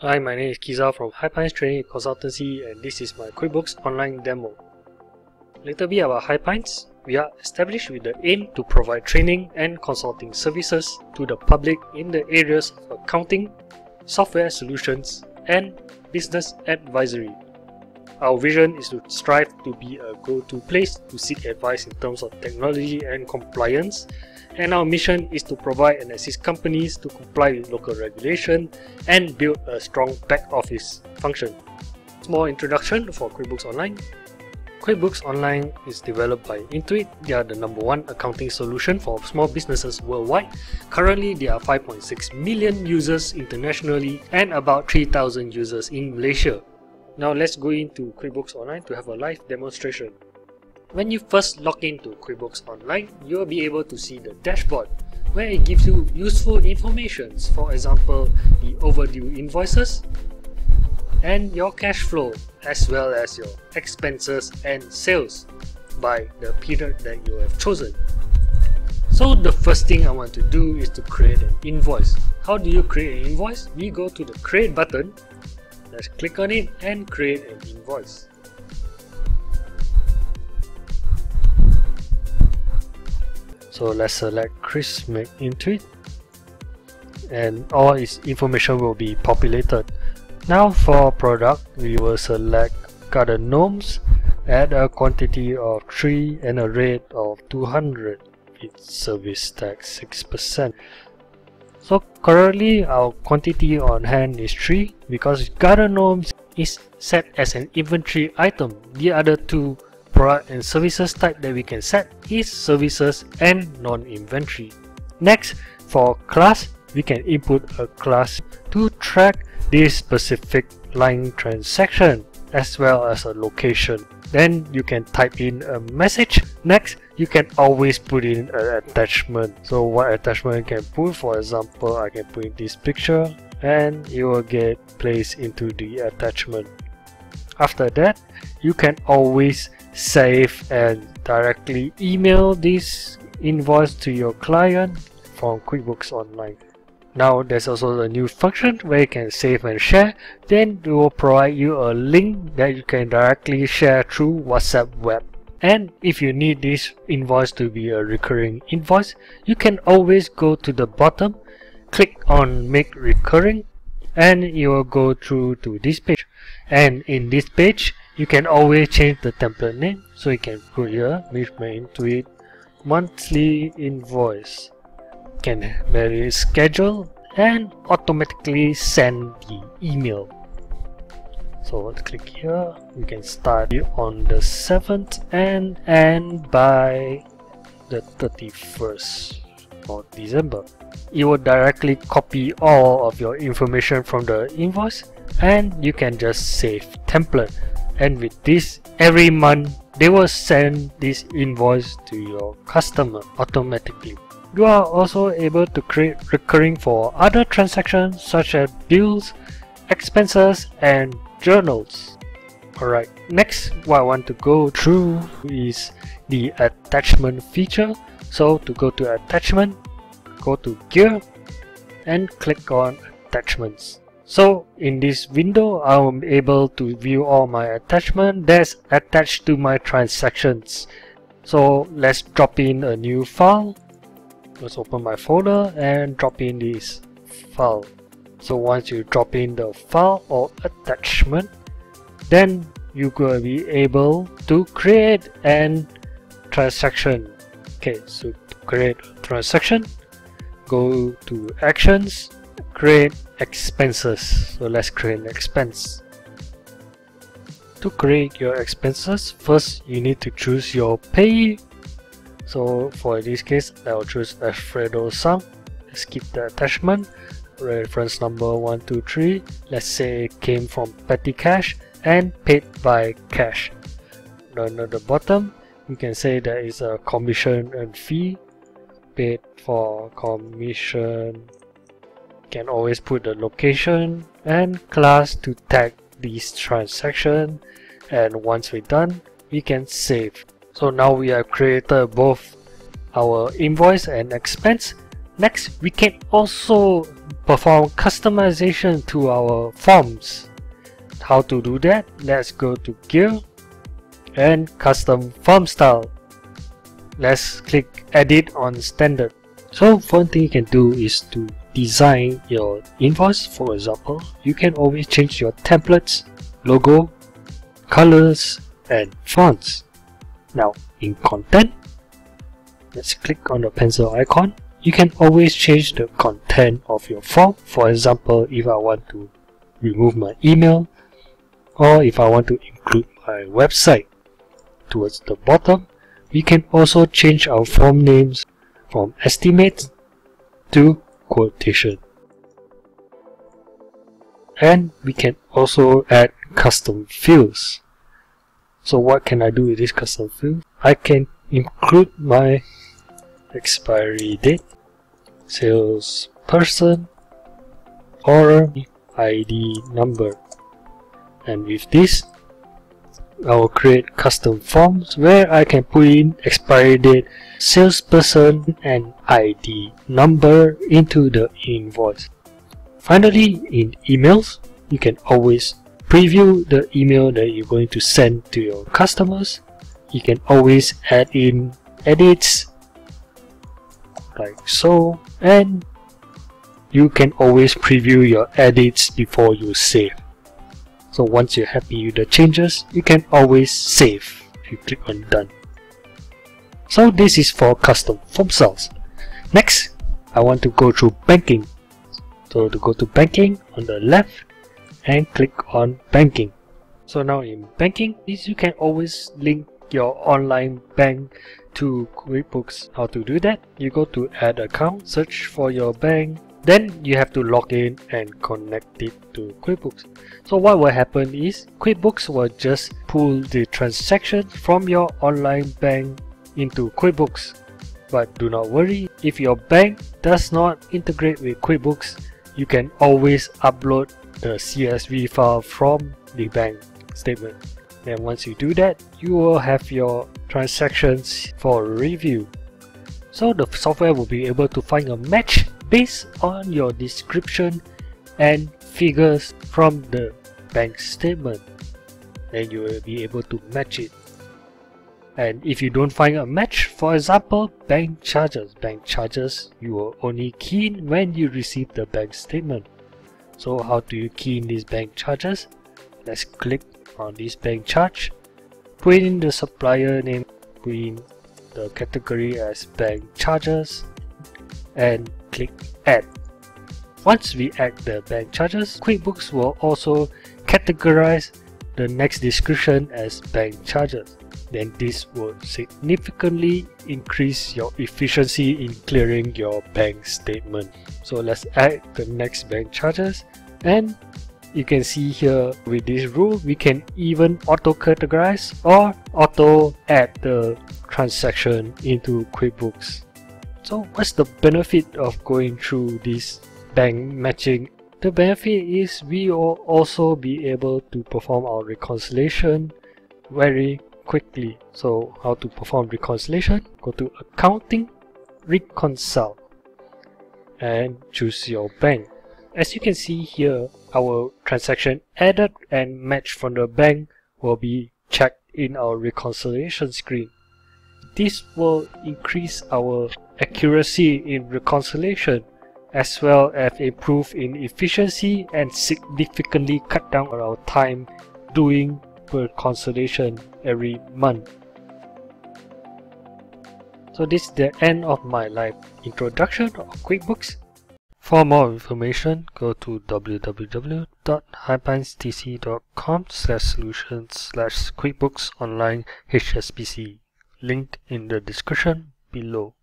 Hi, my name is Kiza from Hypines Training Consultancy, and this is my QuickBooks Online demo. Little bit about Hypines. We are established with the aim to provide training and consulting services to the public in the areas of accounting, software solutions, and business advisory. Our vision is to strive to be a go-to place to seek advice in terms of technology and compliance, and our mission is to provide and assist companies to comply with local regulation and build a strong back office function. Small introduction for QuickBooks Online. QuickBooks Online is developed by Intuit. They are the #1 accounting solution for small businesses worldwide. Currently, there are 5.6 million users internationally and about 3,000 users in Malaysia. Now let's go into QuickBooks Online to have a live demonstration. When you first log into QuickBooks Online, you will be able to see the dashboard where it gives you useful information, for example, the overdue invoices and your cash flow, as well as your expenses and sales by the period that you have chosen. So the first thing I want to do is to create an invoice. How do you create an invoice? We go to the create button, let's click on it and create an invoice. So let's select Chris Intuit, and all its information will be populated. Now for product, we will select garden gnomes, add a quantity of 3 and a rate of 200 with service tax 6%. So currently our quantity on hand is 3 because garden gnomes is set as an inventory item. The other two product and services type that we can set is services and non-inventory. Next, for class, we can input a class to track this specific line transaction as well as a location. Then you can type in a message. Next, you can always put in an attachment. So what attachment you can put? For example, I can put in this picture and it will get placed into the attachment. After that, you can always save and directly email this invoice to your client from QuickBooks Online. Now there's also a new function where you can save and share. Then it will provide you a link that you can directly share through WhatsApp web. And if you need this invoice to be a recurring invoice, you can always go to the bottom, click on make recurring, and you will go through to this page. And in this page, you can always change the template name. So you can put here Intuit monthly invoice. Can vary schedule and automatically send the email. So let's click here. We can start on the 7th and end by the 31st of December. It will directly copy all of your information from the invoice, and you can just save template. And with this, every month they will send this invoice to your customer automatically. You are also able to create recurring for other transactions such as bills, expenses, and journals. Alright, next what I want to go through is the attachment feature. So to go to attachment, go to gear and click on attachments. So in this window, I'm able to view all my attachment that's attached to my transactions. So let's drop in a new file. Let's open my folder and drop in this file. So once you drop in the file or attachment, then you're going to be able to create an transaction. Okay, so to create a transaction, go to actions, create expenses. So let's create an expense. To create your expenses, first you need to choose your payee. So for this case, I'll choose Alfredo Sam. Let's keep the attachment. Reference number 123. Let's say it came from petty cash and paid by cash. Down at the bottom, you can say there is a commission and fee paid for commission. Can always put the location and class to tag this transaction, and once we're done, we can save. So now we have created both our invoice and expense. Next, we can also perform customization to our forms. How to do that? Let's go to Gear and Custom Form Style. Let's click Edit on Standard. So one thing you can do is to design your invoice. For example, you can always change your templates, logo, colors, and fonts. Now in Content, let's click on the pencil icon. You can always change the content of your form. For example, if I want to remove my email, or if I want to include my website. Towards the bottom, we can also change our form names from estimate to quotation. And we can also add custom fields. So what can I do with this custom field? I can include my expiry date, salesperson, or ID number. And with this, I will create custom forms where I can put in expiry date, salesperson, and ID number into the invoice. Finally, in emails, you can always preview the email that you're going to send to your customers. You can always add in edits like so, and you can always preview your edits before you save. So once you're happy with the changes, you can always save if you click on Done. So this is for custom form styles. Next, I want to go through banking. So to go to banking on the left and click on banking. So now in banking, you can always link your online bank to QuickBooks. How to do that? You go to Add Account, search for your bank. Then you have to log in and connect it to QuickBooks. So what will happen is QuickBooks will just pull the transaction from your online bank into QuickBooks. But do not worry, if your bank does not integrate with QuickBooks, you can always upload the CSV file from the bank statement. Then once you do that, you will have your transactions for review. So the software will be able to find a match based on your description and figures from the bank statement. Then you will be able to match it. And if you don't find a match, for example, bank charges you will only key in when you receive the bank statement. So how do you key in these bank charges? Let's click on this bank charge, put in the supplier name, put in the category as bank charges, and click Add. Once we add the bank charges, QuickBooks will also categorize the next description as bank charges. Then this will significantly increase your efficiency in clearing your bank statement. So let's add the next bank charges, and you can see here with this rule we can even auto categorize or auto add the transaction into QuickBooks. So what's the benefit of going through this bank matching? The benefit is we will also be able to perform our reconciliation very quickly. So how to perform reconciliation? Go to Accounting, Reconcile, and choose your bank. As you can see here, our transaction added and matched from the bank will be checked in our reconciliation screen. This will increase our accuracy in reconciliation as well as improve in efficiency and significantly cut down our time doing reconciliation every month. So this is the end of my live introduction of QuickBooks. For more information, go to www.highpinestc.com/solutions/QuickBooks Online HSBC. Link in the description below.